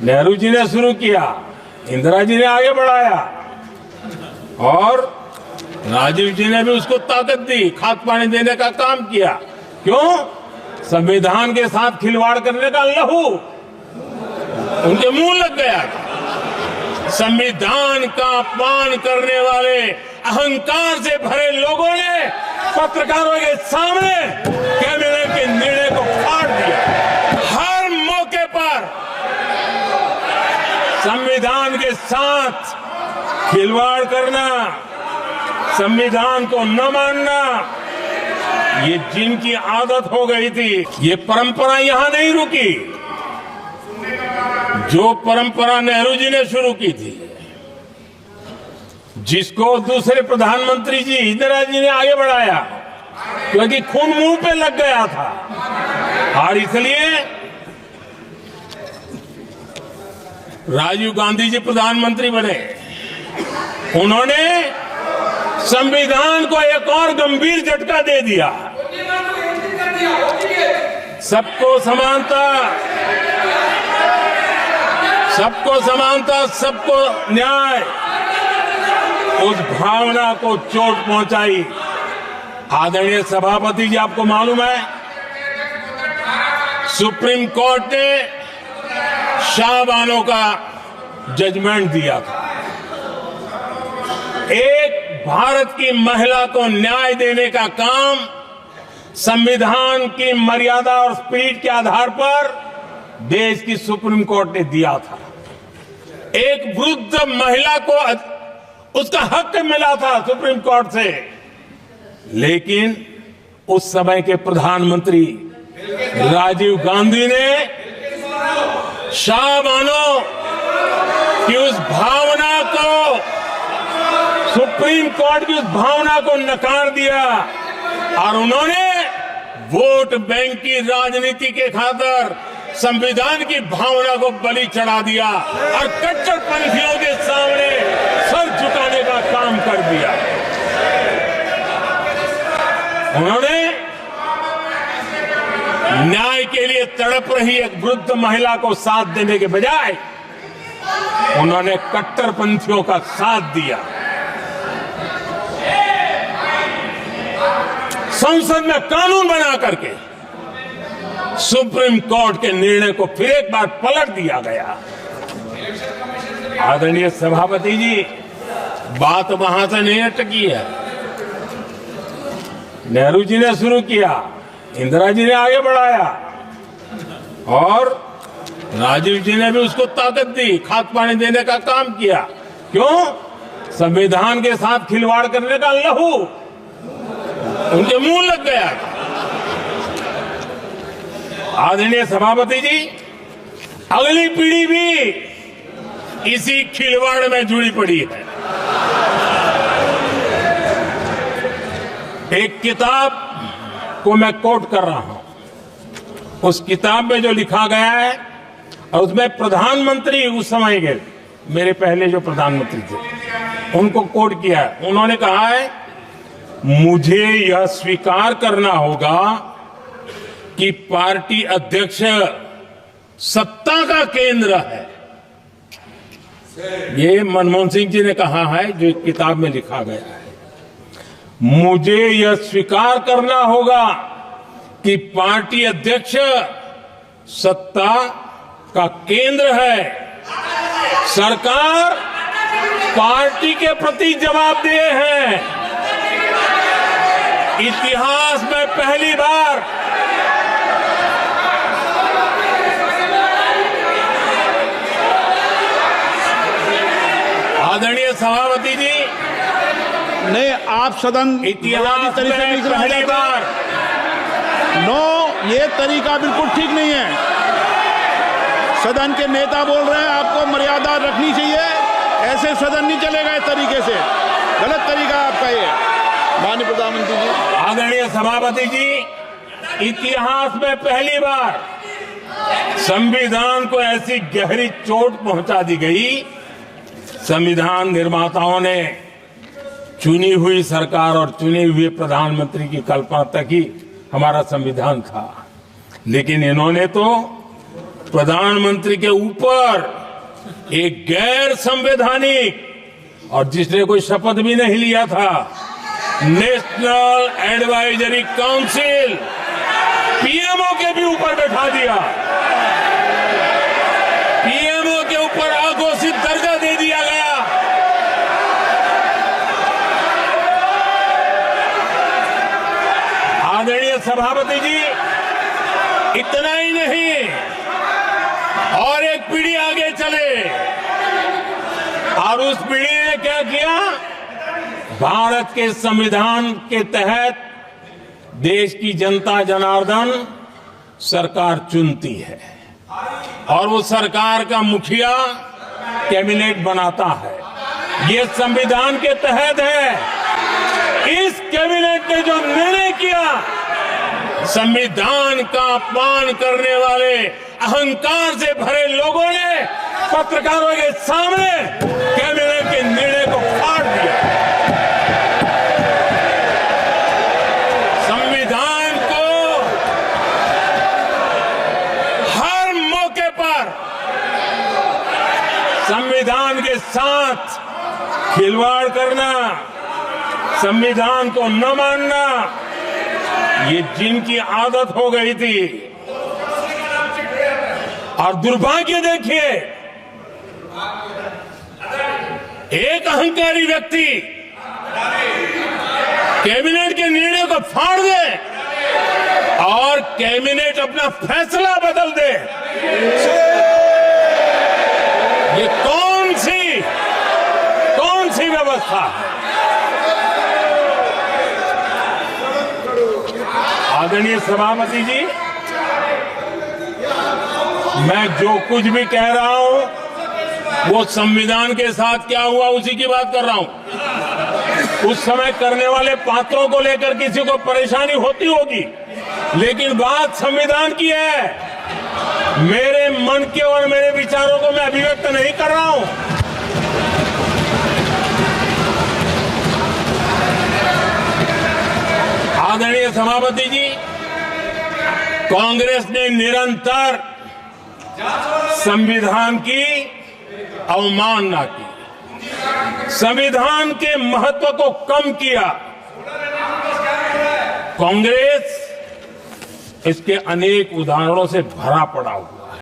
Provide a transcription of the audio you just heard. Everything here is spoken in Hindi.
नेहरू जी ने शुरू किया, इंदिरा जी ने आगे बढ़ाया और राजीव जी ने भी उसको ताकत दी, खाद पानी देने का काम किया। क्यों? संविधान के साथ खिलवाड़ करने का लहू उनके मुंह लग गया। संविधान का अपमान करने वाले अहंकार से भरे लोगों ने पत्रकारों के सामने कैबिनेट के निर्णय को फाड़ दिया। हर मौके पर संविधान के साथ खिलवाड़ करना, संविधान को न मानना, ये जिनकी आदत हो गई थी, ये परंपरा यहां नहीं रुकी। जो परंपरा नेहरू जी ने शुरू की थी, जिसको दूसरे प्रधानमंत्री जी इंदिरा जी ने आगे बढ़ाया, क्योंकि खून मुंह पे लग गया था। और इसलिए राजीव गांधी जी प्रधानमंत्री बने। उन्होंने संविधान को एक और गंभीर झटका दे दिया। सबको समानता, सबको समानता, सबको न्याय, उस भावना को चोट पहुंचाई। आदरणीय सभापति जी, आपको मालूम है सुप्रीम कोर्ट ने शाहबानो का जजमेंट दिया था। एक भारत की महिला को न्याय देने का काम संविधान की मर्यादा और स्पिरिट के आधार पर देश की सुप्रीम कोर्ट ने दिया था। एक वृद्ध महिला को उसका हक मिला था सुप्रीम कोर्ट से, लेकिन उस समय के प्रधानमंत्री राजीव गांधी ने शाहबानो की उस भावना को, सुप्रीम कोर्ट की उस भावना को नकार दिया और उन्होंने वोट बैंक की राजनीति के खातिर संविधान की भावना को बलि चढ़ा दिया और कट्टरपंथियों के सामने सर झुकाने का काम कर दिया। उन्होंने न्याय के लिए तड़प रही एक वृद्ध महिला को साथ देने के बजाय उन्होंने कट्टरपंथियों का साथ दिया। संसद में कानून बना करके सुप्रीम कोर्ट के निर्णय को फिर एक बार पलट दिया गया। आदरणीय सभापति जी, बात वहां से नहीं अटकी है। नेहरू जी ने शुरू किया, इंदिरा जी ने आगे बढ़ाया और राजीव जी ने भी उसको ताकत दी, खाद पानी देने का काम किया। क्यों? संविधान के साथ खिलवाड़ करने का लहू उनके मुंह लग गया। आदरणीय सभापति जी, अगली पीढ़ी भी इसी खिलवाड़ में जुड़ी पड़ी है। एक किताब को मैं कोट कर रहा हूं। उस किताब में जो लिखा गया है और उसमें प्रधानमंत्री उस समय के मेरे पहले जो प्रधानमंत्री थे उनको कोट किया है। उन्होंने कहा है, मुझे यह स्वीकार करना होगा कि पार्टी अध्यक्ष सत्ता का केंद्र है। ये मनमोहन सिंह जी ने कहा है, जो किताब में लिखा गया है। मुझे यह स्वीकार करना होगा कि पार्टी अध्यक्ष सत्ता का केंद्र है। सरकार पार्टी के प्रति जवाबदेह है। इतिहास में पहली बार आदरणीय सभापति जी, नहीं, आप सदन इतिहास तरीके में पहली बार ये तरीका बिल्कुल ठीक नहीं है। सदन के नेता बोल रहे हैं, आपको मर्यादा रखनी चाहिए। ऐसे सदन नहीं चलेगा इस तरीके से, गलत तरीका आपका ये। माननीय प्रधानमंत्री जी, आदरणीय सभापति जी, इतिहास में पहली बार संविधान को ऐसी गहरी चोट पहुंचा दी गई। संविधान निर्माताओं ने चुनी हुई सरकार और चुने हुए प्रधानमंत्री की कल्पना तक ही हमारा संविधान था, लेकिन इन्होंने तो प्रधानमंत्री के ऊपर एक गैर संवैधानिक और जिसने कोई शपथ भी नहीं लिया था नेशनल एडवाइजरी काउंसिल पीएमओ के भी ऊपर बैठा दिया, पीएमओ के ऊपर अघोषित दर्जा दे दिया गया। आदरणीय सभापति जी, इतना ही नहीं और एक पीढ़ी आगे चले और उस पीढ़ी ने क्या किया, भारत के संविधान के तहत देश की जनता जनार्दन सरकार चुनती है और वो सरकार का मुखिया कैबिनेट बनाता है। ये संविधान के तहत है। इस कैबिनेट ने जो निर्णय किया, संविधान का अपमान करने वाले अहंकार से भरे लोगों ने पत्रकारों के सामने कैबिनेट के निर्णय को फाड़ दिया। संविधान को हर मौके पर संविधान के साथ खिलवाड़ करना, संविधान को न मानना, ये जिनकी आदत हो गई थी। और दुर्भाग्य देखिए, एक अहंकारी व्यक्ति कैबिनेट के निर्णय को फाड़ दे और कैबिनेट अपना फैसला बदल दे। ये कौन सी व्यवस्था है? आदरणीय सभापति जी, मैं जो कुछ भी कह रहा हूं वो संविधान के साथ क्या हुआ उसी की बात कर रहा हूं। उस समय करने वाले पात्रों को लेकर किसी को परेशानी होती होगी, लेकिन बात संविधान की है। मेरे मन के और मेरे विचारों को मैं अभिव्यक्त नहीं कर रहा हूं। आदरणीय सभापति जी, कांग्रेस ने निरंतर संविधान की अवमानना की, संविधान के महत्व को कम किया। कांग्रेस इसके अनेक उदाहरणों से भरा पड़ा हुआ।